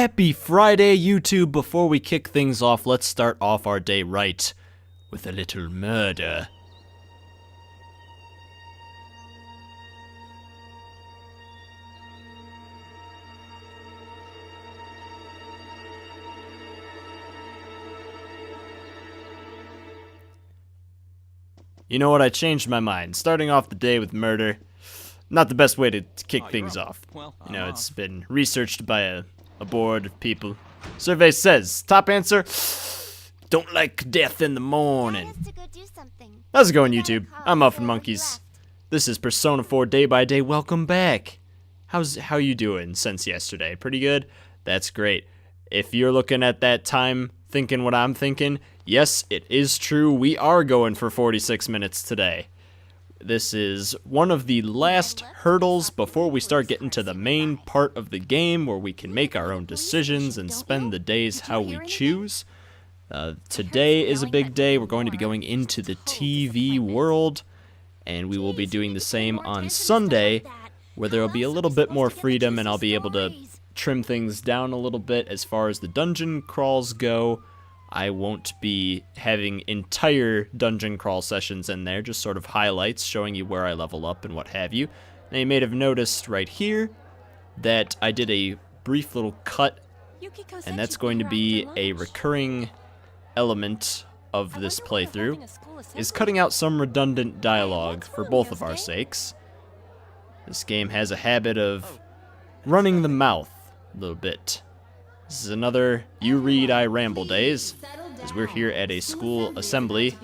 Happy Friday, YouTube. Before we kick things off, let's start off our day right with a little murder. You know what? I changed my mind. Starting off the day with murder, not the best way to kick things off. You know, it's been researched by a board of people. Survey says, top answer, don't like death in the morning. How's it going, YouTube? I'm Muffin Monkeys. This is Persona 4 Day by Day. Welcome back. How you doing since yesterday? Pretty good? That's great. If you're looking at that time thinking what I'm thinking, yes, it is true. We are going for 46 minutes today. This is one of the last hurdles before we start getting to the main part of the game where we can make our own decisions and spend the days how we choose. Today is a big day. We're going to be going into the TV world, and we will be doing the same on Sunday, where there will be a little bit more freedom and I'll be able to trim things down a little bit as far as the dungeon crawls go. I won't be having entire dungeon crawl sessions in there, just sort of highlights showing you where I level up and what have you. Now you may have noticed right here that I did a brief little cut, and that's going to be a recurring element of this playthrough, is cutting out some redundant dialogue for both of our sakes. This game has a habit of running the mouth a little bit. This is another You Read, I Ramble days, as we're here at a school assembly,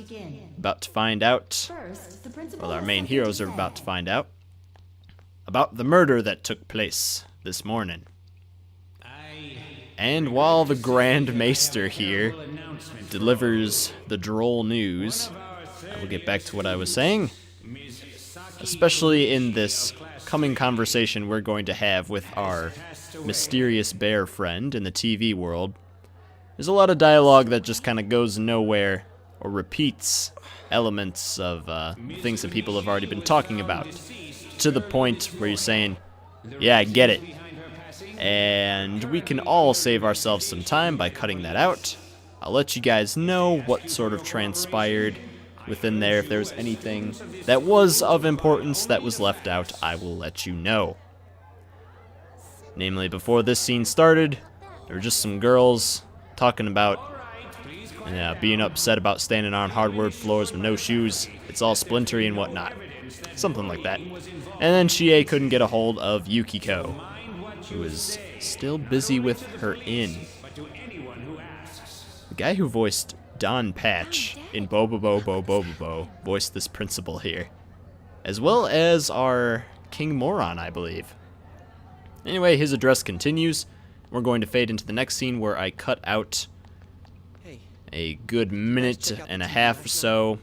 about to find out, well, our main heroes are about to find out, about the murder that took place this morning. And while the Grand Maester here delivers the droll news, I will get back to what I was saying, especially in this coming conversation we're going to have with our mysterious bear friend in the TV world. There's a lot of dialogue that just kind of goes nowhere or repeats elements of things that people have already been talking about, to the point where you're saying, yeah, I get it. And we can all save ourselves some time by cutting that out. I'll let you guys know what sort of transpired within there. If there's anything that was of importance that was left out, I will let you know. Namely, before this scene started, there were just some girls talking about being upset about standing on hardwood floors with no shoes. It's all splintery and whatnot. Something like that. And then Chie couldn't get a hold of Yukiko, who was still busy with her inn. The guy who voiced Don Patch in Bobobo voiced this principal here, as well as our King Moron, I believe. Anyway, his address continues. We're going to fade into the next scene where I cut out a good minute and a half or so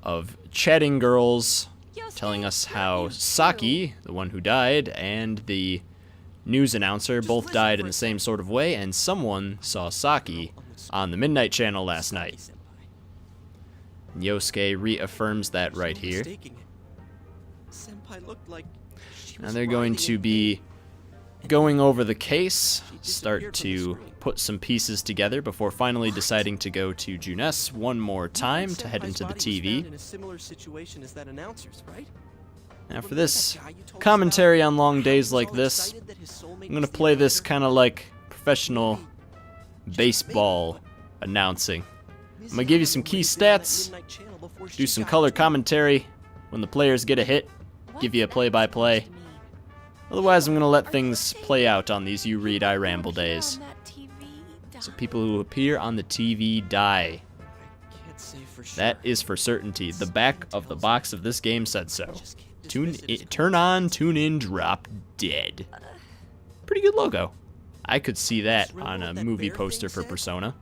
of chatting girls telling us how Saki, the one who died, and the news announcer both died in the same sort of way, and someone saw Saki on the Midnight Channel last night. Yosuke reaffirms that right here. Now they're going to be going over the case, start to put some pieces together before finally deciding to go to Junes one more time to head into the TV. Now for this commentary on long days like this, I'm going to play this kind of like professional baseball announcing. I'm going to give you some key stats, do some color commentary when the players get a hit, give you a play-by-play. Otherwise, I'm going to let things play out on these You Read, I Ramble days. So people who appear on the TV die. That is for certainty. The back of the box of this game said so. Turn on, tune in, drop dead. Pretty good logo. I could see that on a movie poster for Persona.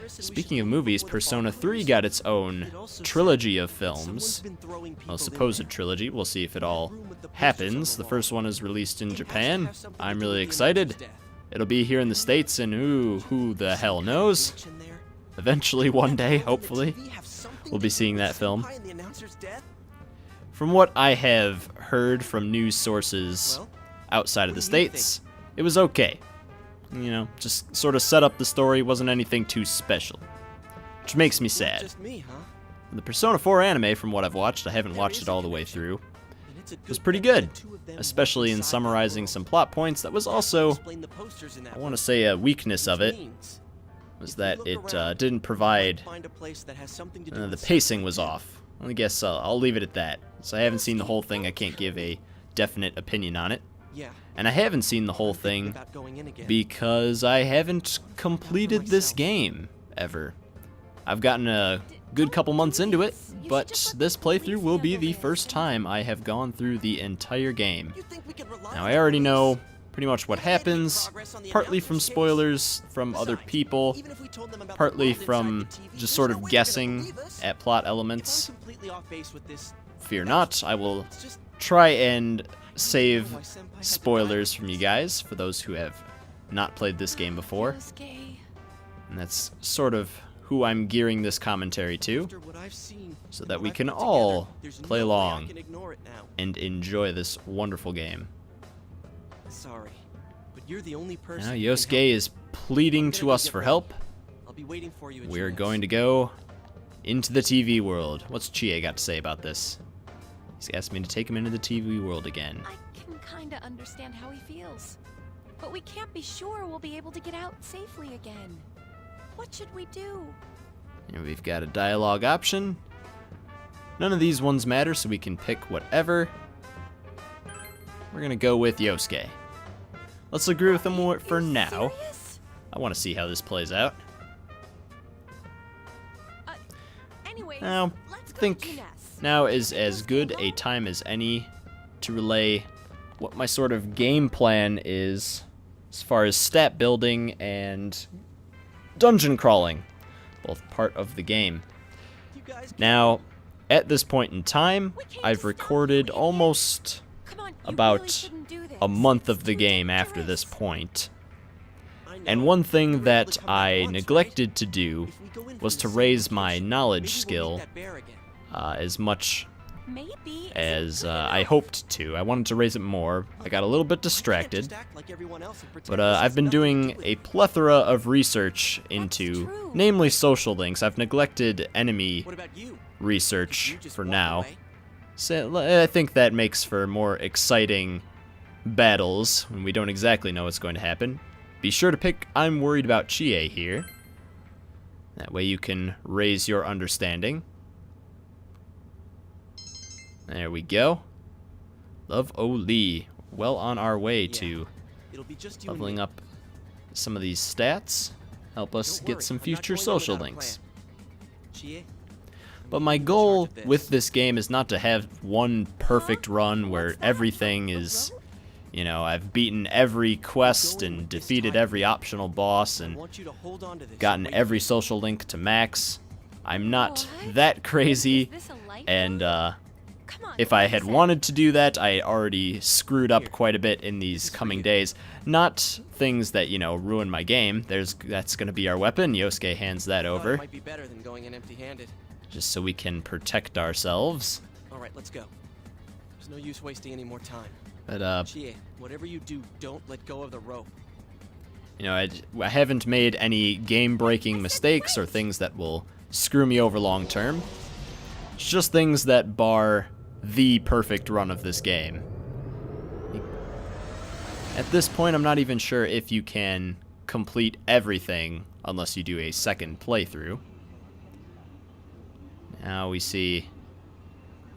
Speaking of movies, Persona 3 got its own trilogy of films. Well, supposed trilogy. We'll see if it all happens. The first one is released in Japan. I'm really excited. It'll be here in the States, and ooh, who the hell knows? Eventually, one day, hopefully, we'll be seeing that film. From what I have heard from news sources outside of the States, it was okay. You know, just sort of set up the story, wasn't anything too special. Which makes me sad. Just me, huh? The Persona 4 anime, from what I've watched, I haven't watched it all the way through, was pretty good, especially in summarizing some plot points. That was also, I want to say, a weakness of it, was that it didn't provide, the pacing was off. I guess I'll leave it at that. So I haven't seen the whole thing, I can't give a definite opinion on it. And I haven't seen the whole thing because I haven't completed this game, ever. I've gotten a good couple months into it, but this playthrough will be the first time I have gone through the entire game. Now, I already know pretty much what happens, partly from spoilers from other people, partly from just sort of guessing at plot elements. Fear not, I will try and save spoilers from you guys, for those who have not played this game before. And that's sort of who I'm gearing this commentary to, so that we can all play along and enjoy this wonderful game. Sorry, but you're the only person. Now Yosuke is pleading to us for help. I'll be waiting for you. We're going to go into the TV world. What's Chie got to say about this? He's asked me to take him into the TV world again. I can kinda understand how he feels, but we can't be sure we'll be able to get out safely again. What should we do? And we've got a dialogue option. None of these ones matter, so we can pick whatever. We're gonna go with Yosuke. Let's agree with him for now. I want to see how this plays out. Anyways, Now, I think now is as good a time as any to relay what my sort of game plan is as far as stat building and dungeon crawling, both part of the game. Now, at this point in time, I've recorded almost about a month of the game after this point. And one thing that I neglected to do was to raise my knowledge skill as much as I hoped to. I wanted to raise it more. I got a little bit distracted. But I've been doing a plethora of research into, namely social links. I've neglected enemy research for now. So I think that makes for more exciting battles when we don't exactly know what's going to happen. Be sure to pick I'm worried about Chie here. That way you can raise your understanding. There we go. Love Oli. Well on our way to leveling up some of these stats. Help us get some future social links. But my goal with this game is not to have one perfect run where everything is, you know, I've beaten every quest and defeated every optional boss and gotten every social link to max. I'm not that crazy, and if I had wanted to do that, I already screwed up quite a bit in these coming days. Not things that, you know, ruin my game. That's gonna be our weapon. Yosuke hands that over. Might be better than going in empty-handed. Just so we can protect ourselves. All right, let's go. There's no use wasting any more time. But Chie, whatever you do, don't let go of the rope. you know, I haven't made any game-breaking mistakes or things that will screw me over long term. It's just things that bar the perfect run of this game. At this point, I'm not even sure if you can complete everything unless you do a second playthrough. Now we see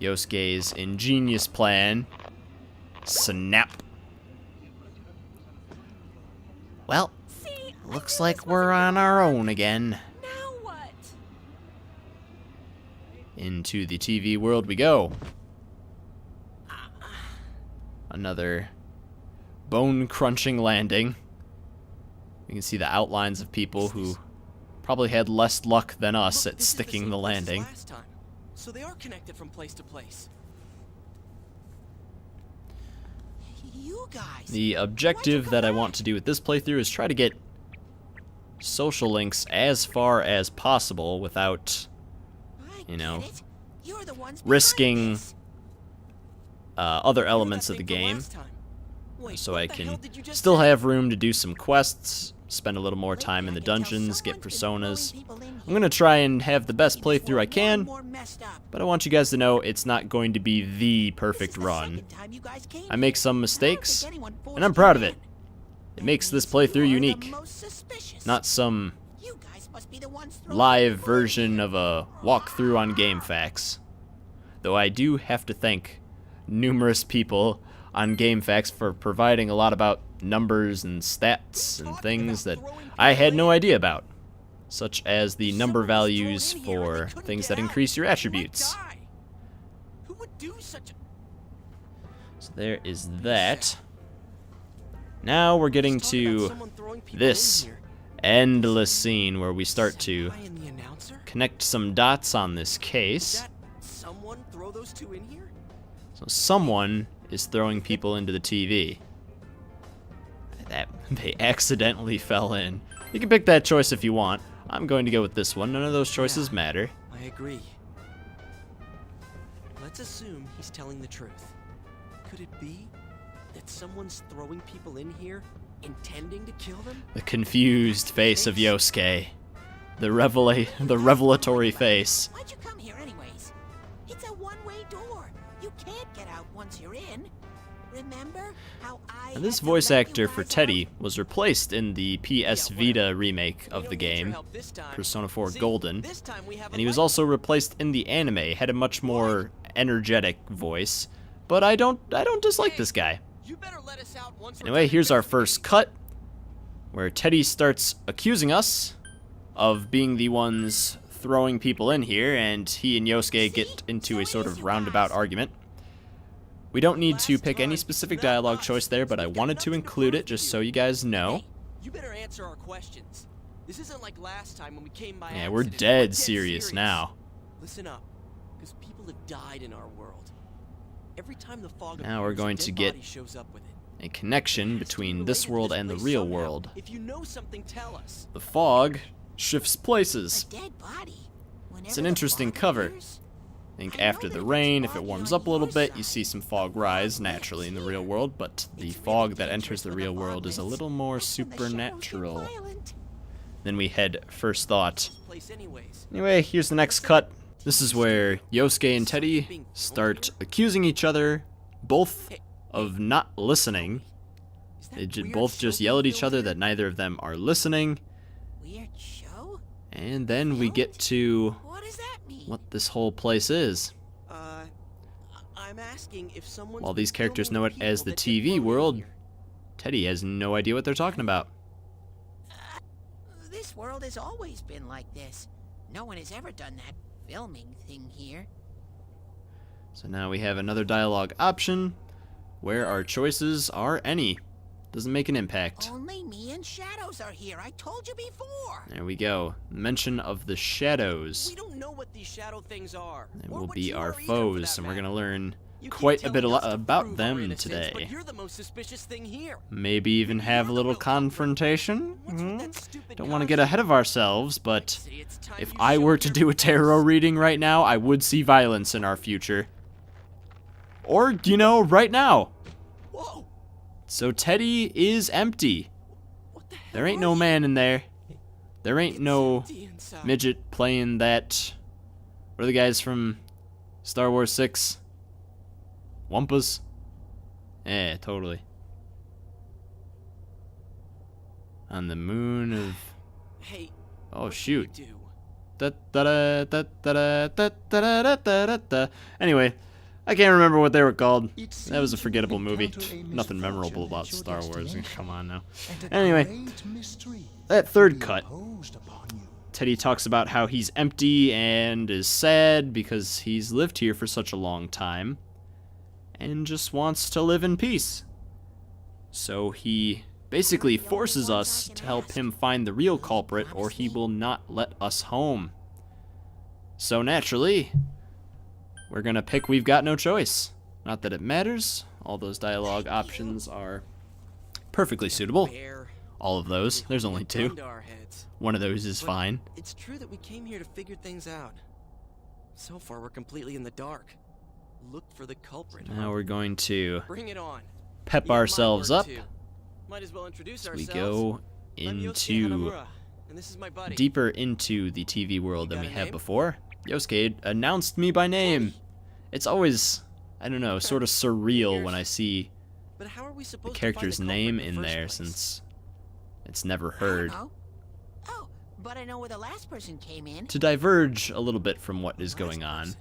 Yosuke's ingenious plan. Snap. Well, looks like we're on our own again. Now what? Into the TV world we go. Another bone-crunching landing. You can see the outlines of people who probably had less luck than us at sticking the landing. So they are connected from place to place. You guys. The objective that I want to do with this playthrough is try to get social links as far as possible without, you know, risking other elements of the game. so I can still have room to do some quests, spend a little more time in the dungeons, get personas. I'm going to try and have the best playthrough I can, but I want you guys to know it's not going to be the perfect run. I make some mistakes, and I'm proud of it. It makes this playthrough unique, not some live version of a walkthrough on GameFAQs. Though I do have to thank numerous people on GameFAQs for providing a lot about numbers and stats and things that I had no idea about, such as the number values for things that increase your attributes. So there is that. Now we're getting to this endless scene where we start to connect some dots on this case. So someone is throwing people into the TV. That they accidentally fell in. You can pick that choice if you want. I'm going to go with this one. None of those choices matter. I agree. Let's assume he's telling the truth. Could it be that someone's throwing people in here, intending to kill them? The confused face of Yosuke. The revelatory face. Why'd you come here anyways? It's a one-way door. You can't get out once you're in. Remember how I... Now, this voice actor for Teddy was replaced in the PS Vita remake of the game, Persona 4 Golden, and he was also replaced in the anime, had a much more energetic voice, but I don't dislike this guy. Anyway, here's our first cut, where Teddy starts accusing us of being the ones throwing people in here, and he and Yosuke get into a sort of roundabout argument. We don't need to pick any specific dialogue choice there, but I wanted to include it just so you guys know. You better answer our questions. This isn't like last time when we came by. Yeah, we're dead serious now. Listen up, because people have died in our world. Every time the fog now we're going to get a connection between this world and the real world. If you know something, tell us. The fog shifts places. It's an interesting cover. I think after the rain, if it warms up a little bit, you see some fog rise naturally in the real world, but the fog that enters the real world is a little more supernatural than we had first thought. Anyway, here's the next cut. This is where Yosuke and Teddy start accusing each other, both of not listening. They both just yell at each other that neither of them are listening. And then we get to what this whole place is. I'm asking if someone. While these characters know it as the TV world, Teddy has no idea what they're talking about. This world has always been like this. No one has ever done that filming thing here. So now we have another dialogue option where our choices are any. Doesn't make an impact. Only me and Shadows are here. I told you before. There we go. Mention of the shadows. We don't know what these shadow things are. They will be our foes, and we're going to learn quite a bit about them today. But you're the most suspicious thing here. Maybe even have a little confrontation. Don't want to get ahead of ourselves, but if I were to do a tarot reading right now, I would see violence in our future. Or, you know, right now. Whoa. So Teddy is empty. There ain't no man in there. There ain't no midget playing that. What are the guys from Star Wars 6? Wumpas? Yeah, totally. On the moon of... Hey. Oh, shoot. Anyway, I can't remember what they were called. That was a forgettable movie. Nothing memorable about Star Wars. Come on now. Anyway, that third cut, Teddy talks about how he's empty and is sad because he's lived here for such a long time and just wants to live in peace. So he basically forces us to help him find the real culprit, or he will not let us home. So naturally, we're gonna pick We've Got No Choice. Not that it matters. All those dialogue options are perfectly suitable. All of those. There's only two. One of those is fine. It's true that we came here to figure things out. So far, we're completely in the dark. Look for the culprit. Now we're going to bring it on. pep Yeah, my ourselves work up. too. Might as well introduce We ourselves. go I'm Yosuke into Hanamura, and this is my buddy. deeper into the TV world than got we a have name? before. Yosuke announced me by name. It's always, I don't know, sort of surreal when I see But how are we the supposed character's to find the name culprit in the first there place? since it's never I don't heard. know. Oh, but I know where the last person came in. To diverge a little bit from what is going on, Person.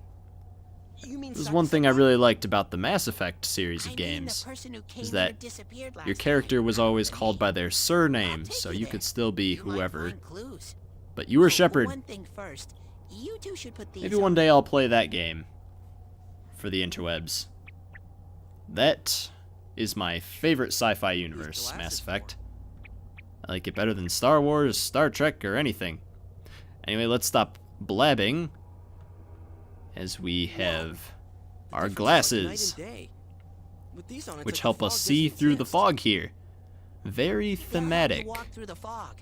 You mean this is one thing I really liked about the Mass Effect series I of mean games. the person who came is in that and disappeared Your last character time. was always Not called me. by their surname, I'll take so you you there. could still be You might whoever. find clues. But you were Oh, Shepard. One thing first, you two should put these Maybe one day I'll play that game for the interwebs. That is my favorite sci-fi universe, glasses Mass for? Effect. I like it better than Star Wars, Star Trek, or anything. Anyway, let's stop blabbing as we have our glasses, which help us see through the fog here. Very thematic. Walk through the fog.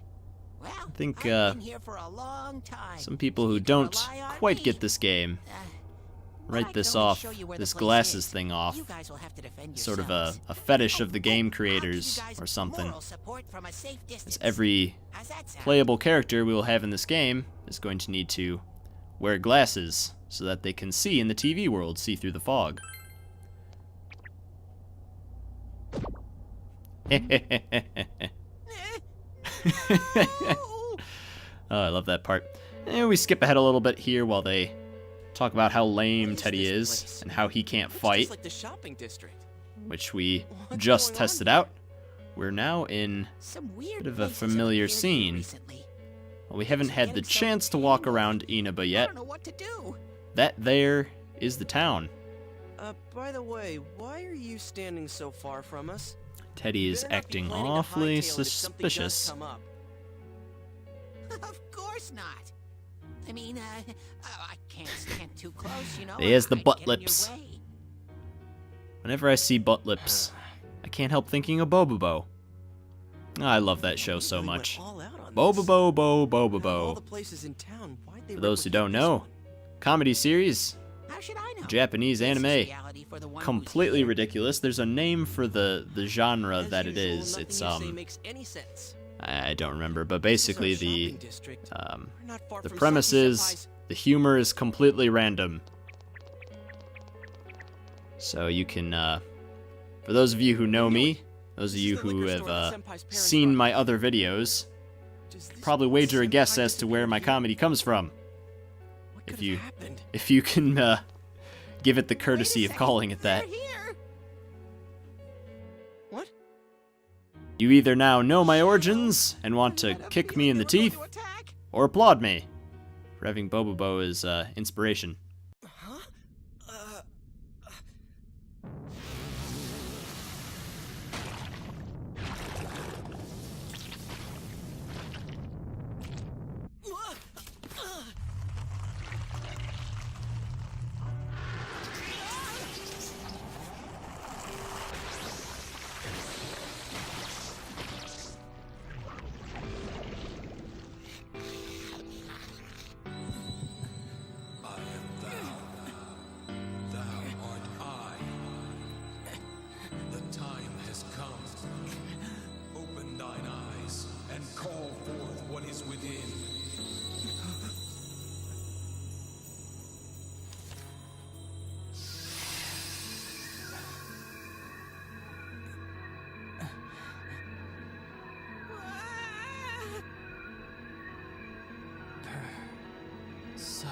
Well, I think I've been here for a long time, some people so who you can don't rely on quite me. get this game But I write can this always off, show you where the this place glasses is. thing off, You guys will have to defend sort of yourselves. a fetish of the Oh, game I'll give creators you guys or something. moral support from a safe distance. As every How's that sound? playable character we will have in this game is going to need to wear glasses so that they can see in the TV world, see through the fog. Oh, I love that part. And we skip ahead a little bit here while they talk about how lame Teddy is and how he can't fight, Like the shopping district. which we What's just going on tested here? out. We're now in Some weird bit of a places have familiar appeared here scene. recently. Well, we haven't had the chance to walk around Inaba I yet. don't know what to do. That there is the town. By the way, why are you standing so far from us? Teddy is Better not be acting planning to awfully hightail it if something does suspicious. come up. Of course not. I mean, I can't stand too close, you know. He has the I'd butt get in your lips. way. Whenever I see butt lips, I can't help thinking of Bobobo. I love that show so Really went much. all out on this. Bobobo, Bo, Out of all Bobobo. the places in town, why'd they For those who replicate don't this know, one? comedy series, How should I know? Japanese This is anime, reality for the one who's completely here. ridiculous. There's a name for the genre As that it usual, is. nothing It's you say makes any sense. I don't remember, but This is our basically the shopping district. um We're not far the from premise Saki is Senpai's- the humor is completely random. So you can for those of you who know me, those of This is you the who liquor have store that Senpai's parents seen run. my other videos, Does this probably mean wager a guess Senpai as to where my disappeared here? comedy comes from. What if could you- have happened? If you can give it the Wait a courtesy of second, calling it that. they're here. What? You either now know my origins and want to Had a kick feeling me in they the were going teeth, to attack. or applaud me for having Bobobo as inspiration. Huh? I am thou. Thou art I. The time has come. Open thine eyes and call forth what is within. So.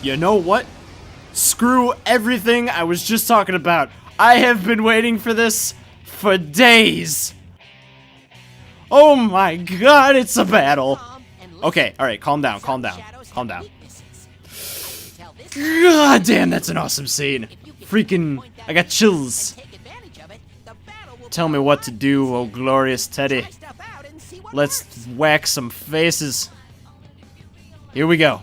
You know what? Screw everything I was just talking about. I have been waiting for this for days. Oh my god, it's a battle. Calm and listen. Okay, alright, calm down, calm Some down, shadows calm have down. weaknesses. God damn, that's an awesome scene. Freaking, I got chills. Tell me what to do, oh glorious Teddy. Let's whack some faces. Here we go.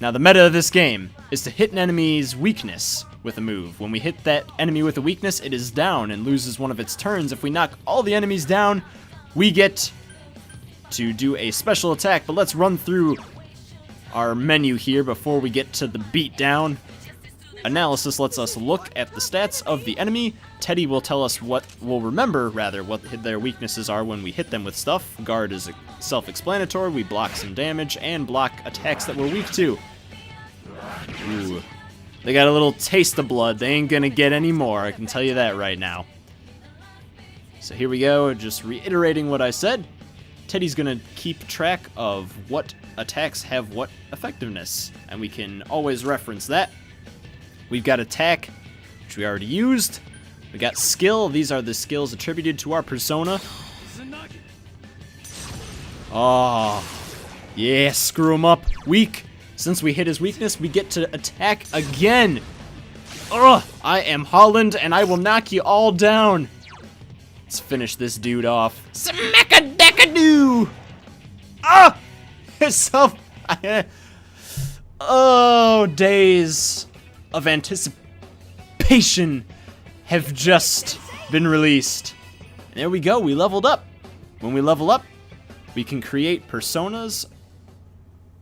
Now the meta of this game is to hit an enemy's weakness with a move. When we hit that enemy with a weakness, it is down and loses one of its turns. If we knock all the enemies down, we get to do a special attack. But let's run through our menu here before we get to the beatdown. Analysis lets us look at the stats of the enemy. Teddy will tell us what their weaknesses are when we hit them with stuff. Guard is self-explanatory. We block some damage and block attacks that we're weak to. Ooh. They got a little taste of blood. They ain't gonna get any more, I can tell you that right now. So here we go, just reiterating what I said. Teddy's gonna keep track of what attacks have what effectiveness, and we can always reference that. We've got attack, which we already used. We got skill. These are the skills attributed to our persona. Oh, yeah, screw him up. Weak. Since we hit his weakness, we get to attack again. Ugh, I am Holland, and I will knock you all down. Let's finish this dude off. Smack-a-deck-a-doo! Ah! So... Oh, days of anticipation have just been released. And there we go, we leveled up. When we level up, we can create personas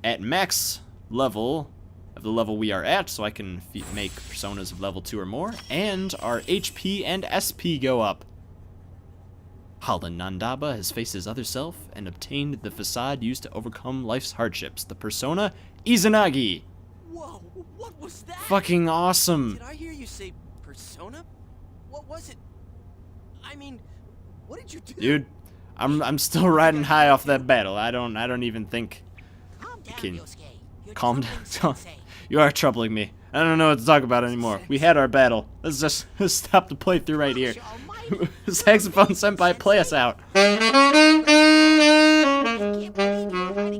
at max level of the level we are at, so I can make personas of level 2 or more, and our HP and SP go up. Holland Nandaba has faced his other self and obtained the facade used to overcome life's hardships, the persona Izanagi. Whoa, what was that? Fucking awesome. Did I hear you say persona? What was it? I mean, what did you do? Dude, I'm still riding high off that battle. I don't even think Calm down, can Yosuke. You're calm troubling down. Sensei. You are troubling me. I don't know what to talk about anymore. We had our battle. Let's just stop the playthrough right here. Gosh almighty. Saxophone Senpai, play us out.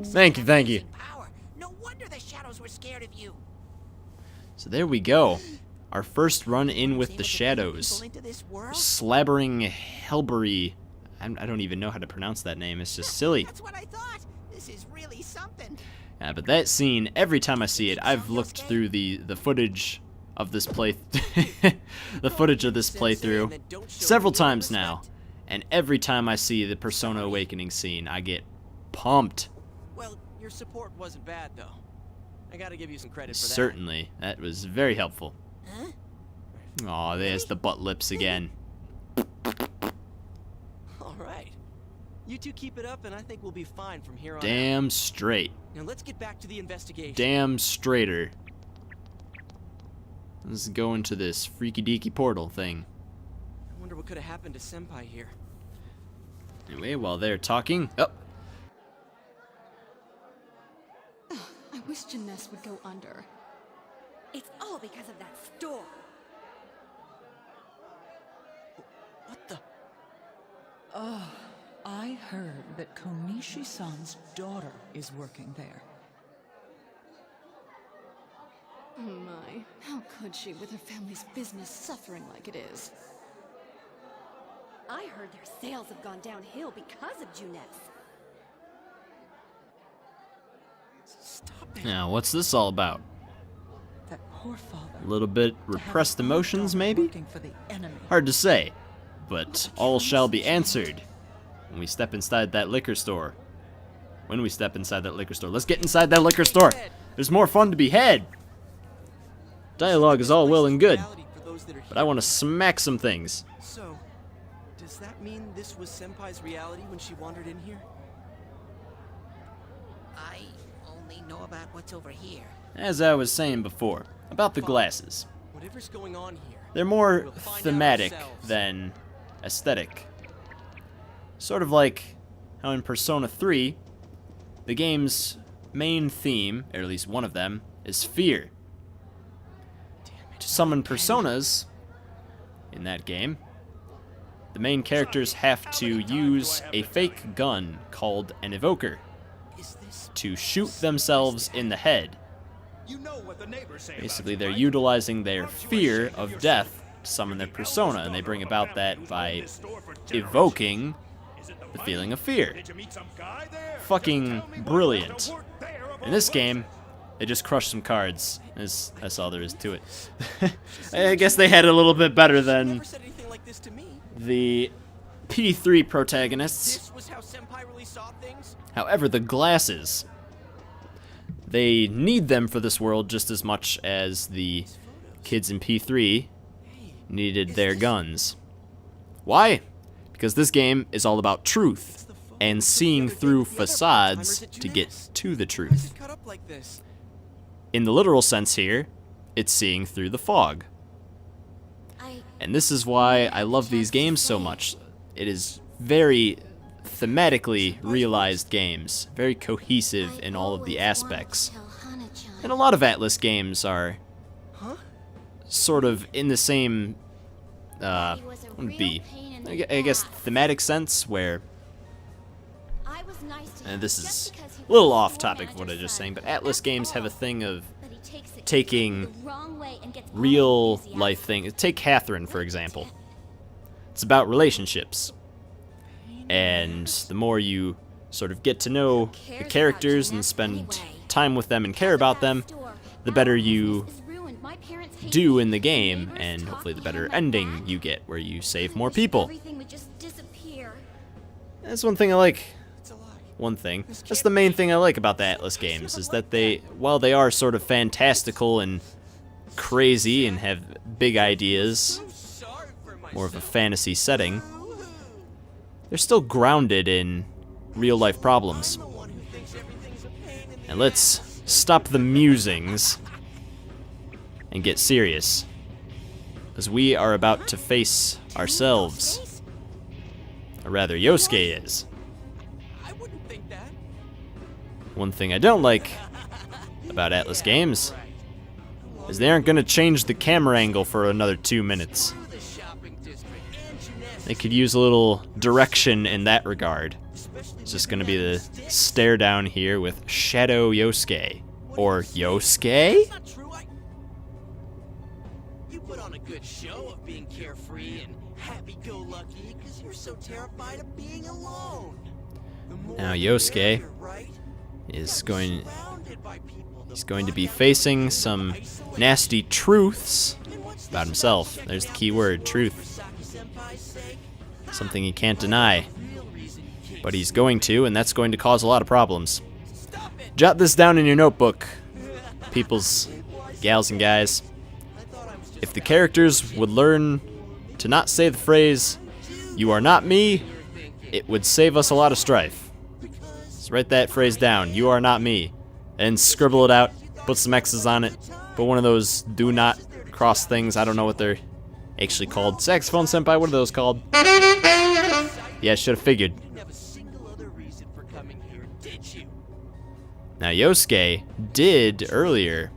Thank you, thank you. Power. No wonder the shadows were scared of you. So there we go. Our first run in with the shadows. People into this world? Slabbering Helbury. I don't even know how to pronounce that name. It's just silly. That's what I thought. This is really something. Yeah, but that scene, every time I see it, I've looked through the footage of this playthrough several times now, and every time I see the Persona Awakening scene, I get pumped. Well, your support wasn't bad, though. I gotta give you some credit for that. Certainly, that was very helpful. Huh? Aw, there's the butt lips again. All right. You two keep it up, and I think we'll be fine from here on out. Damn straight. Now let's get back to the investigation. Damn straighter. Let's go into this freaky deaky portal thing. I wonder what could have happened to Senpai here. Anyway, while they're talking, oh, I wish Janess would go under. It's all because of that store. What the? I heard that Konishi-san's daughter is working there. Oh my, how could she with her family's business suffering like it is? I heard their sales have gone downhill because of Juness. Stop it. now what's this all about? That poor father. A little bit To have repressed his own emotions, daughter maybe? Working for the enemy. Hard to say, but all shall be answered when we step inside that liquor store. When we step inside that liquor store. Let's get inside that liquor store. There's more fun to be had. Dialogue is all well and good, but I want to smack some things. So, does that mean this was Senpai's reality when she wandered in here? I only know about what's over here. As I was saying before, about the glasses. Whatever's going on here. They're more We'll find out thematic ourselves. than aesthetic. Sort of like how in Persona 3, the game's main theme, or at least one of them, is fear. To summon personas in that game, the main characters have to use a fake gun called an evoker Is this to shoot themselves in the head. You know what the neighbors say. Basically, they're utilizing their fear of death to summon their persona, and they bring about that by evoking the feeling of fear. Fucking brilliant. In this game, they just crushed some cards. That's all there is to it. I guess they had it a little bit better than Never said anything like this to me. the P3 protagonists. This was how Senpai really saw things. However, the glasses, they need them for this world just as much as the kids in P3 needed their guns. Why? Because this game is all about truth and seeing through facades to get to the Why is truth. it cut up like this? In the literal sense here, it's seeing through the fog. And this is why I love these games so much. It is very thematically realized games, very cohesive in all of the aspects. And a lot of Atlas games are sort of in the same, what would it be? I guess thematic sense, where, and this is a little off topic of what I was just saying, but Atlas games have a thing of taking real life things. Take Catherine, for example. It's about relationships. And the more you sort of get to know the characters and spend time with them and care about them, the better you do in the game, and hopefully the better ending you get, where you save more people. That's one thing I like. One thing. That's the main thing I like about the Atlas games, is that they, while they are sort of fantastical and crazy and have big ideas, more of a fantasy setting, they're still grounded in real life problems. And let's stop the musings and get serious, as we are about to face ourselves. Or rather, Yosuke is. I wouldn't think that. One thing I don't like about Atlas games is they aren't going to change the camera angle for another 2 minutes. Through the shopping district and gymnastics. They could use a little direction in that regard. It's just going to be the stare down here with Shadow Yosuke. Or Yosuke? That's not true. You put on a good show of being carefree and happy-go-lucky because you're so terrified of being alone. The more Now the Yosuke merrier, right? is You're going surrounded by people. he's going to be facing some nasty truths about himself. There's the key word, truth. Something he can't deny. But he's going to, and that's going to cause a lot of problems. Jot this down in your notebook, peoples, gals and guys. If the characters would learn to not say the phrase, "You are not me," it would save us a lot of strife. Just write that phrase down, "You are not me," and scribble it out, put some X's on it, put one of those do not cross things. I don't know what they're actually called. Saxophone Senpai, what are those called? Yeah, I should have figured. You didn't have a single other reason for coming here, did you? Now, Yosuke did earlier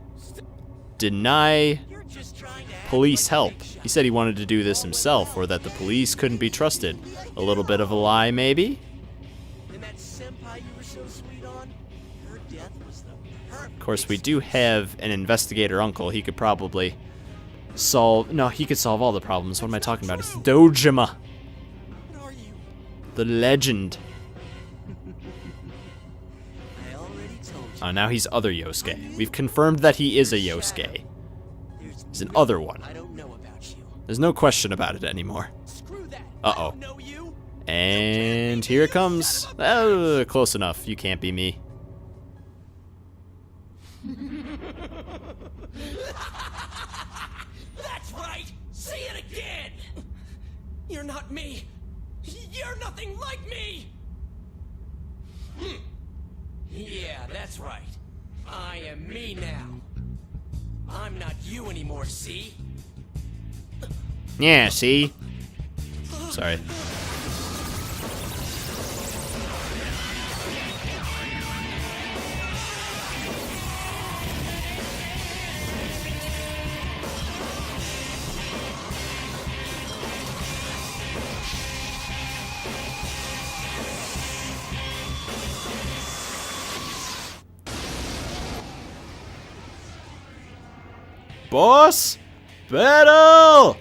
deny You're just trying to police help. He said he wanted to do this himself, or that the police couldn't be trusted. A little bit of a lie, maybe? And that senpai you were so sweet on, her death was the perfect. Of course, we do have an investigator uncle. He could probably solve... No, he could solve all the problems. What am I talking about? It's Dojima, What are you? the legend. I already told you. Now he's other Yosuke. We've confirmed that he is a Yosuke. There's He's an other one. I don't know about you. There's no question about it anymore. Screw that. Uh-oh. I don't know you. And here it comes. Oh, close enough. You can't be me. That's right. Say it again. You're not me. You're nothing like me. Yeah, that's right. I am me now. I'm not you anymore, see? Yeah, see? Sorry. Boss battle!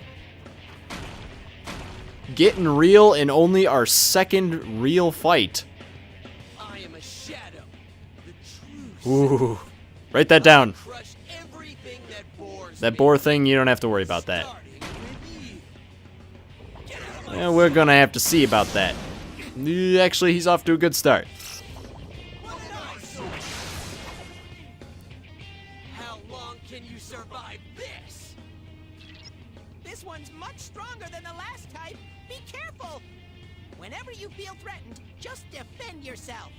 Getting real in only our second real fight. I am a shadow. The truth. Ooh. Write that down. Crush everything that bores That me. boar thing, you don't have to worry about that. Starting with you. Get out of my Yeah, we're gonna have to see about that. Actually, he's off to a good start. How long can you survive this? This one's much stronger than the last type. Be careful. Whenever you feel threatened, just defend yourself.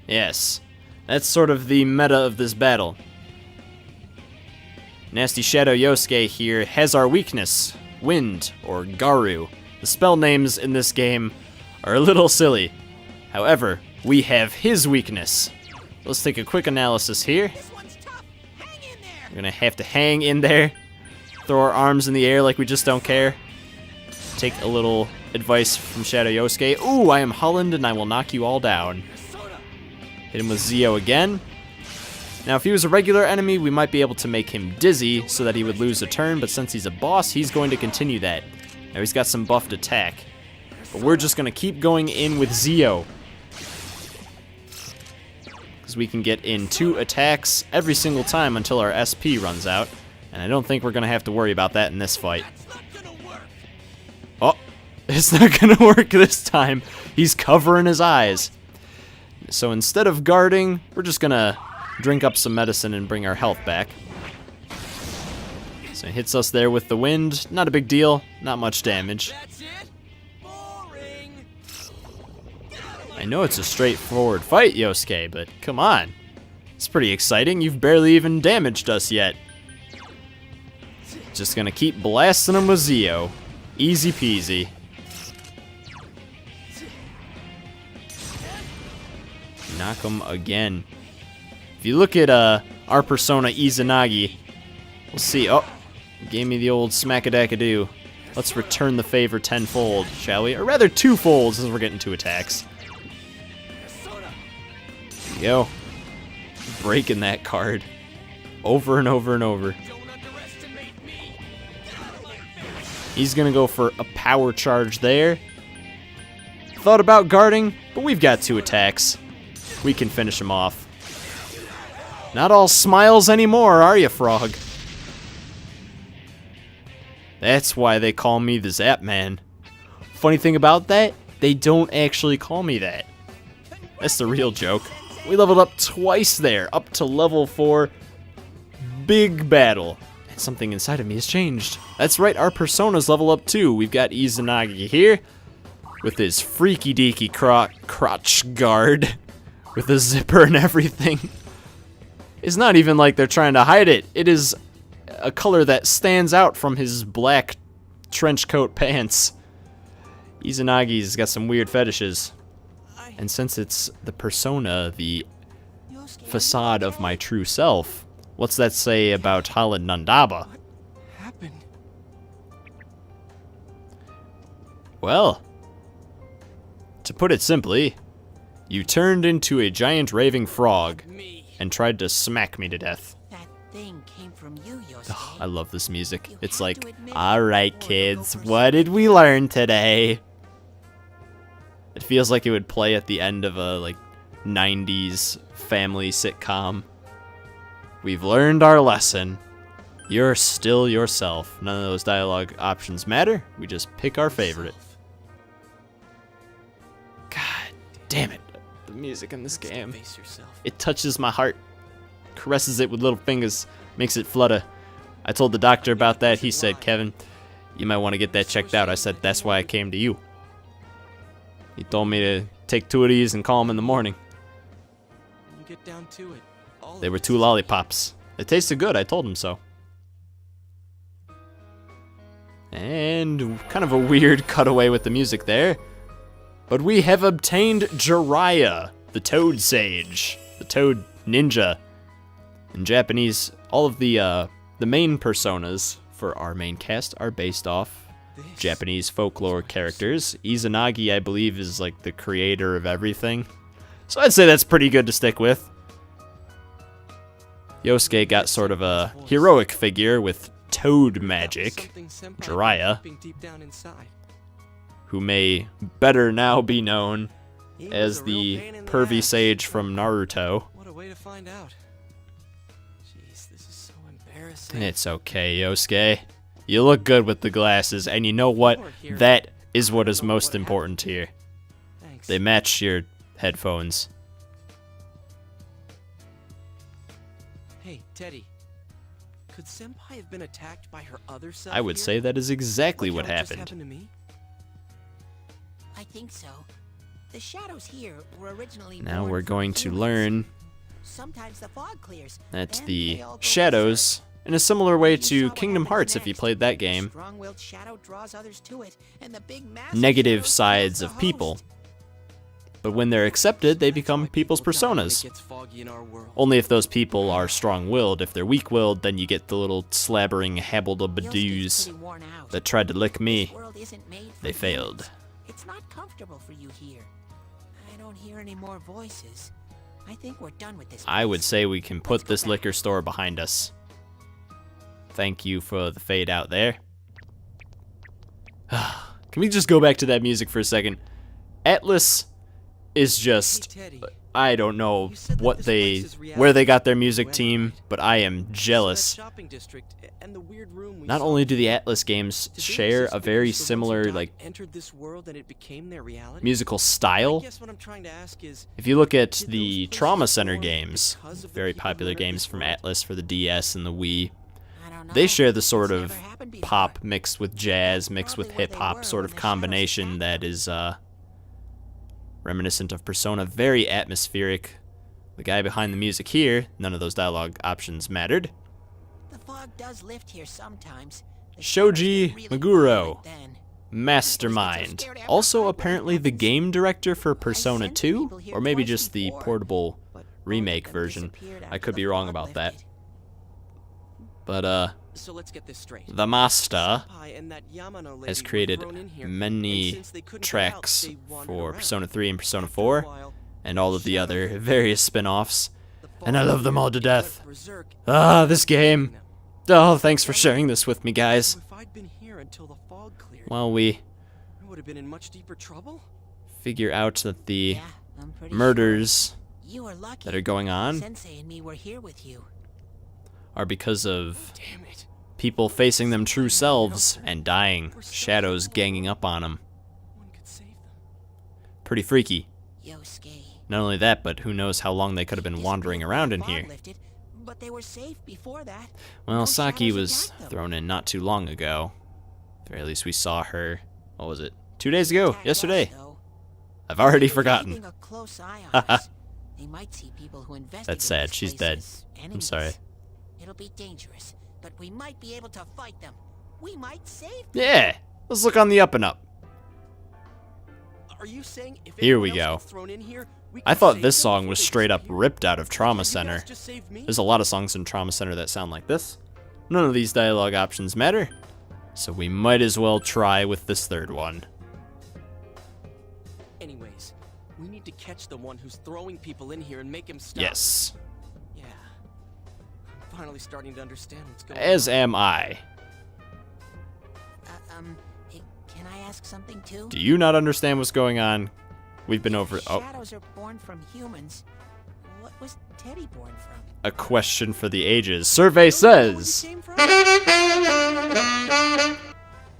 Yes, that's sort of the meta of this battle. Nasty Shadow Yosuke here has our weakness, Wind, or Garu. The spell names in this game are a little silly. However, we have his weakness. Let's take a quick analysis here. This one's tough. Hang in there. We're gonna have to hang in there, throw our arms in the air like we just don't care. Take a little advice from Shadow Yosuke. Ooh, I am Holland and I will knock you all down. Hit him with Zio again. Now, if he was a regular enemy, we might be able to make him dizzy so that he would lose a turn, but since he's a boss, he's going to continue that. Now, he's got some buffed attack. But we're just going to keep going in with Zio. Because we can get in 2 attacks every single time until our SP runs out. And I don't think we're going to have to worry about that in this fight. That's not gonna work. Oh, it's not going to work this time. He's covering his eyes. So instead of guarding, we're just going to drink up some medicine and bring our health back. So it hits us there with the wind. Not a big deal. Not much damage. That's it? Boring. I know it's a straightforward fight, Yosuke, but come on. It's pretty exciting. You've barely even damaged us yet. Just gonna keep blasting him with Zio. Easy peasy. Knock him again. If you look at our persona Izanagi, we'll see. Oh, gave me the old smack-a-dack-a-doo. Let's return the favor tenfold, shall we? Or rather, twofold, since we're getting 2 attacks. There you go. Breaking that card. Over and over and over. Don't underestimate me. Get out of my face. He's gonna go for a power charge there. Thought about guarding, but we've got 2 attacks. We can finish him off. Not all smiles anymore, are you, Frog? That's why they call me the Zap Man. Funny thing about that, they don't actually call me that. That's the real joke. We leveled up twice there, up to level 4. Big battle. And something inside of me has changed. That's right, our personas level up too. We've got Izanagi here with his freaky deaky crotch guard with a zipper and everything. It's not even like they're trying to hide it. It is a color that stands out from his black trench coat pants. Izanagi's got some weird fetishes. And since it's the persona, the facade of my true self, what's that say about Holland Nandaba? Happened. Well, to put it simply, you turned into a giant raving frog Me. and tried to smack me to death. That thing came from you, Yosuke. Ugh, I love this music. You It's have like, to admit, alright or kids, go for what did we learn today? It feels like it would play at the end of a like 90s family sitcom. We've learned our lesson. You're still yourself. None of those dialogue options matter. We just pick our favorite. God damn it. The music in this game. Face yourself. It touches my heart, caresses it with little fingers, makes it flutter. I told the doctor about that. He said, Kevin, you might want to get that checked out. I said, that's why I came to you. He told me to take 2 of these and call him in the morning. When you get down to it, all They of were it's 2 lollipops. They tasted good. I told him so. And kind of a weird cutaway with the music there. But we have obtained Jiraiya, the Toad Sage, the Toad Ninja. In Japanese, all of the main personas for our main cast are based off Japanese folklore characters. Izanagi, I believe, is like the creator of everything. So I'd say that's pretty good to stick with. Yosuke got sort of a heroic figure with toad magic, Jiraiya, who may better now be known as the pervy sage from Naruto. What a way to find out. Jeez, this is so embarrassing. It's okay, Yosuke. You look good with the glasses, and you know what? That is what is most important here. Thanks. They match your headphones. Hey, Teddy. Could Senpai have been attacked by her other self I would here? say that is exactly Like what how it just happened. to me? I think so. The shadows here were originally Now born we're from going to humans. learn Sometimes the fog clears. that then the they all go shadows, in a similar way berserk. You to saw what Kingdom happens Hearts if you next. played that A game, strong-willed shadow draws others to it, and the big massive negative shadow sides kills of the people. host. But when they're accepted, they become people's People die when it personas. gets foggy in our world. Only if those people are strong-willed. If they're weak-willed, then you get the little slabbering Yosuke's habbledabadoos pretty worn out. that tried to lick This me. world isn't made for They failed. humans. It's not comfortable for you here. I don't hear any more voices. I think we're done with this. I would place. say we can Let's put go this back. liquor store behind us. Thank you for the fade out there. Can we just go back to that music for a second? Atlas is just, Hey, Teddy. I don't know You said that what this they, place is reality. where they got their music Weather, team, right? but I am So jealous. that shopping district and the weird room we Not saw. only do the Atlas games Did they share exist a very because the ones who similar died like entered this world and it became their reality? musical I style, guess what I'm trying to ask is, if you look at did the those Trauma places Center form games, because of the very people who popular entered games this from world? Atlas for the DS and the Wii, I don't know. they share the sort It's of never happened before. pop mixed with jazz, mixed with Probably where they hip hop were sort when of the shadows combination attacked that is reminiscent of Persona, very atmospheric. The guy behind the music here, none of those dialogue options mattered. The fog does lift here sometimes. The Shoji shadows get really Maguro. violent then. Mastermind. Also apparently the game director for Persona 2, or maybe just the portable But both of remake them version. disappeared I after could the be wrong fog about that. lifted. But So let's get this straight. the master Senpai and that Yamano lady has were created thrown in here, many and since they couldn't get tracks out, they wandered for around. Persona 3 and Persona After a 4, while, and all of the other various spin-offs. the And I fog love them all to went death. berserk. Ah, this game. Oh, thanks for sharing this with me, guys. So if I'd been here until the fog cleared, While we I would have been in much deeper trouble. figure out that the Yeah, I'm pretty murders sure. You were lucky. that are going on Sensei and me were here with you. are because of Damn it. people facing them true selves and dying, shadows ganging up on them. One could save them. Pretty freaky. Yosuke. Not only that, but who knows how long they could have been wandering around in Fog here. lifted, but they were safe before that. Well, No Saki shadows was attacked them. thrown in not too long ago. At the very least, we saw her, what was it, 2 days ago? Attacked Yesterday. us, though. I've already They're forgotten. keeping a close eye on us. They might see people who investigate That's sad. this She's place dead. as I'm enemies. sorry. It'll be dangerous, but we might be able to fight them. We might save them. Yeah, let's look on the up and up. Are you saying if Here we anyone else go. gets thrown in here, we I can thought save this them song before was they straight up disappear? ripped out of Trauma You guys Center. just saved me? There's a lot of songs in Trauma Center that sound like this. None of these dialogue options matter, so we might as well try with this third one. Anyways, we need to catch the one who's throwing people in here and make him stop. Yes, Yeah. I'm finally starting to understand what's going on. as am I. Hey, can I ask something too? Do you not understand what's going on? We've been over. Oh, Shadows are born from humans. What was Teddy born from? a question for the ages. Survey says.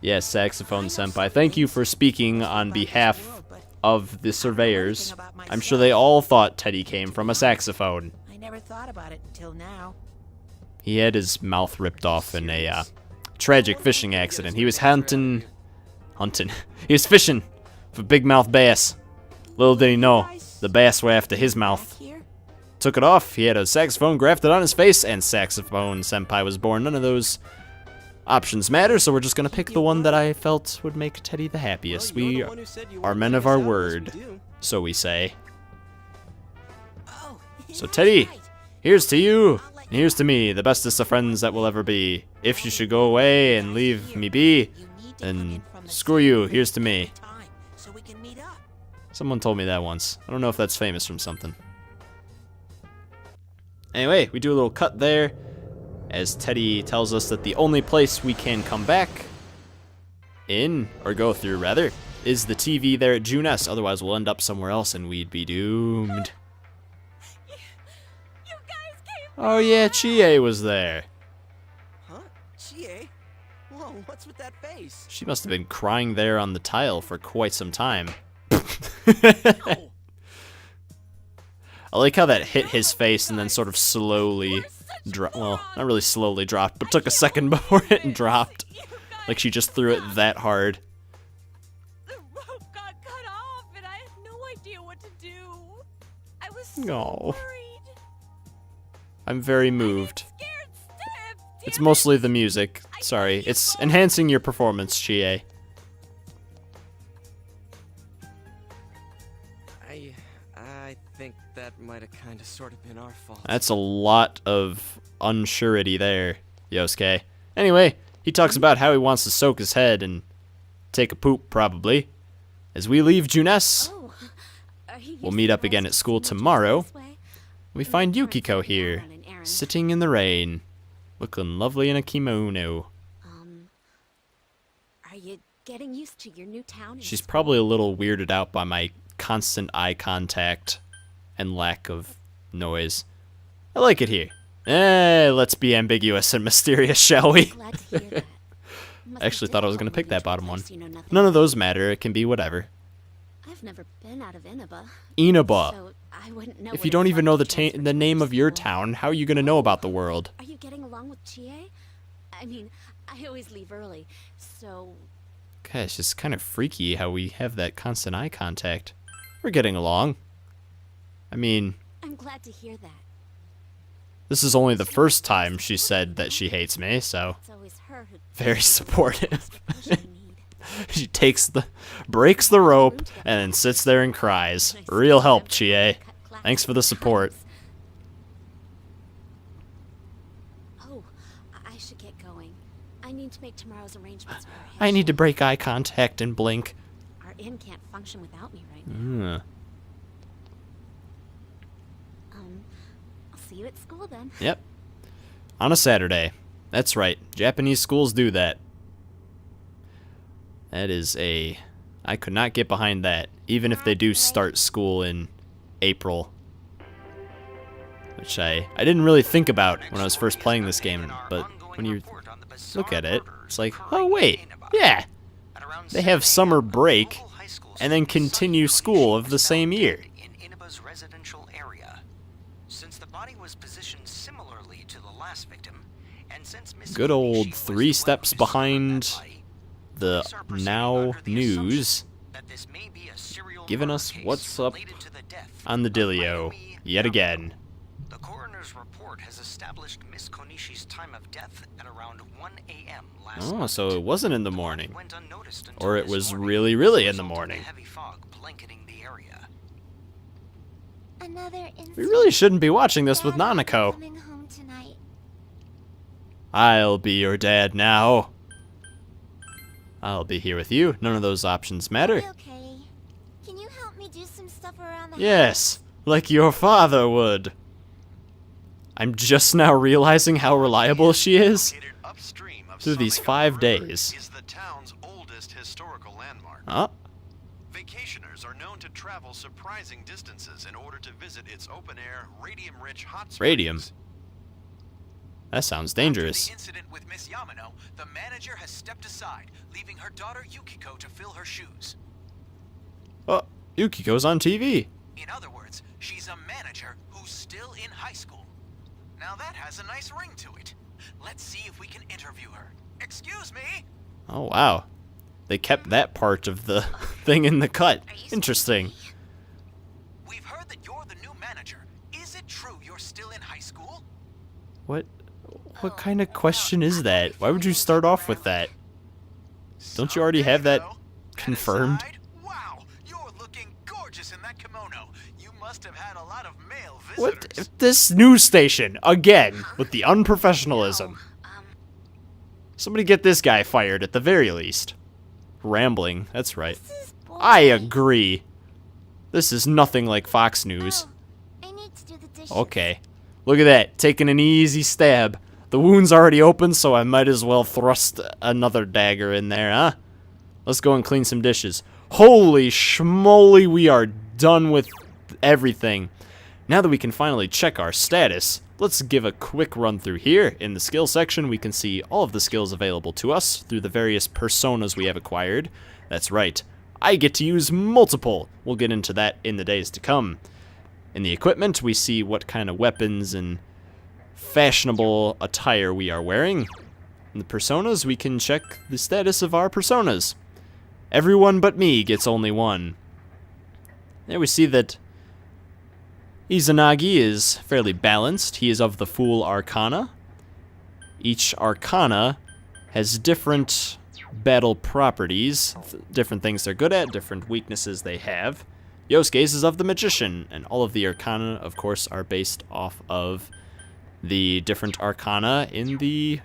Yes, Saxophone Senpai. Thank you for speaking on behalf of the surveyors. I'm sure they all thought Teddy came from a saxophone. I never thought about it until now. He had his mouth ripped off in a tragic fishing accident. He was hunting. He was fishing for big mouth bass. Little did he know, the bass were after his mouth. Back here? Took it off. He had a saxophone grafted on his face, and Saxophone Senpai was born. None of those options matter, so we're just gonna pick the one that I felt would make Teddy the happiest. We are men of our word, so we say. Oh, So that's Teddy, right. here's to you, I'll let and here's to me, the bestest of friends that will ever be. If you should go away and leave me be, You need to come then in from the screw same you, place here's to every me. time, so we can meet up. Someone told me that once. I don't know if that's famous from something. Anyway, we do a little cut there, as Teddy tells us that the only place we can come back in, or go through rather, is the TV there at Junes. Otherwise we'll end up somewhere else and we'd be doomed. You guys came. Oh yeah, Chie was there. Huh? Chie? Whoa, what's with that face? She must have been crying there on the tile for quite some time. Ow! I like how that hit his face and then sort of slowly dropped. Well, not really slowly dropped, but took a second before it dropped. Like she just threw it that hard. The rope got cut off, and I had no idea what to do. I was so No. worried. I'm very moved. Scared stiff. It's mostly the music. Sorry, it's enhancing your performance, Chie. I think that might have kind of sort of been our fault. That's a lot of unsurety there, Yosuke. Anyway, he talks about how he wants to soak his head and take a poop, probably. As we leave Junes, Oh, we'll meet up again at school tomorrow. We find Yukiko here, sitting in the rain, looking lovely in a kimono. Are you getting used to your new town? She's probably a little weirded out by my constant eye contact and lack of noise. I like it here. Let's be ambiguous and mysterious, shall we? Glad to hear that. I actually thought I was going to pick that bottom one. You know nothing None of about. those matter. It can be whatever. I've never been out of Inaba. Inaba. So I wouldn't know If what you it's don't like even know to the transfer to the a name new of your school. town, how are you going to know about the world? Are you getting along with Chie? I mean, I always leave early, so Okay, it's just kind of freaky how we have that constant eye contact. We're getting along. I mean, I'm glad to hear that. this is only the first time she said that she hates me, so It's always her who very supportive. the push I need. She breaks the rope, and then sits there and cries. Real help, Chie. Thanks for the support. Oh, I should get going. I need to make tomorrow's arrangements for our I need to head break eye contact and blink. chef. Our inn can't function without me right now. I'll see you at school then. Yep. On a Saturday. That's right. Japanese schools do that. That is a... I could not get behind that, even if they do start school in April. Which I didn't really think about when I was first playing this game, but when you look at it, it's like, oh wait, yeah. They have summer break, and then continue school of the same year. In Inaba's residential area. Since the body was positioned similarly to the last victim, and since Miss Good Konishi old was 3 the one steps who discovered behind that body, the police are proceeding Now under the News, assumption that this may be a serial giving murder us case what's up related to the death on the of Dilio, Mayumi yet Yamamoto. again. The coroner's report has established Miss Konishi's time of death at around 1 a.m. last Oh, night. so it wasn't in the The body morning. went unnoticed until Or it this was morning really, as a really in the result of the morning. heavy fog blanketing the area. Another We really shouldn't be watching this with Nanako. Coming home tonight. I'll be your dad now. I'll be here with you. None of those options matter. Okay. Can you help me do some stuff around the Yes, like your father would. I'm just now realizing how reliable she is. Located upstream of Through these Summit 5 River days. is the town's oldest historical landmark. Huh? Vacationers are known to travel surprising distances in order to visit its open-air, radium-rich hot springs. Radium. That sounds dangerous. After the incident with Miss Yamano, the manager has stepped aside, leaving her daughter Yukiko to fill her shoes. Oh, Yukiko's on TV. In other words, she's a manager who's still in high school. Now that has a nice ring to it. Let's see if we can interview her. Excuse me? Oh, wow. They kept that part of the thing in the cut. Interesting. We've heard that you're the new manager. Is it true you're still in high school? What kind of question is that? Why would you start off with that? Don't you already have that Someday, though. And confirmed? aside, wow, you're looking gorgeous in that kimono. You must have had a lot of male visitors. What if this news station, again, with the unprofessionalism? Somebody get this guy fired at the very least. Rambling, that's right. I agree. This is nothing like Fox News. I need to do the dishes. Okay. Look at that, taking an easy stab. The wound's already open, so I might as well thrust another dagger in there, huh? Let's go and clean some dishes. Holy schmoly, we are done with everything. Now that we can finally check our status, let's give a quick run through here. In the skill section, we can see all of the skills available to us through the various personas we have acquired. That's right, I get to use multiple. We'll get into that in the days to come. In the equipment, we see what kind of weapons and fashionable attire we are wearing. In the personas, we can check the status of our personas. Everyone but me gets only one. There we see that Izanagi is fairly balanced. He is of the Fool Arcana. Each Arcana has different battle properties, different things they're good at, different weaknesses they have. Yosuke's is of the Magician, and all of the Arcana, of course, are based off of the different Arcana in the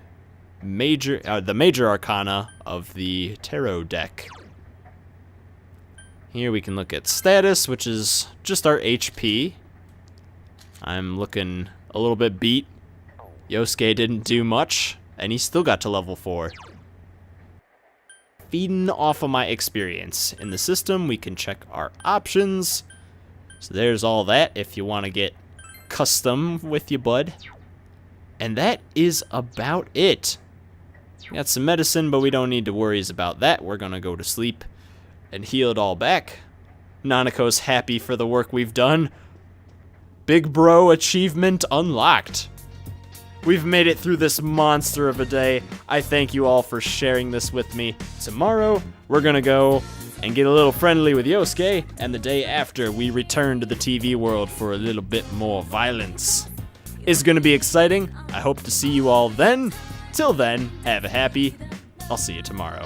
major Arcana of the Tarot deck. Here we can look at status, which is just our HP. I'm looking a little bit beat. Yosuke didn't do much, and he still got to level 4. Feeding off of my experience. In the system, we can check our options. So there's all that if you want to get custom with your bud. And that is about it. We got some medicine, but we don't need to worry about that. We're going to go to sleep and heal it all back. Nanako's happy for the work we've done. Big bro achievement unlocked. We've made it through this monster of a day. I thank you all for sharing this with me. Tomorrow, we're gonna go and get a little friendly with Yosuke, and the day after, we return to the TV world for a little bit more violence. It's gonna be exciting. I hope to see you all then. Till then, have a happy. I'll see you tomorrow.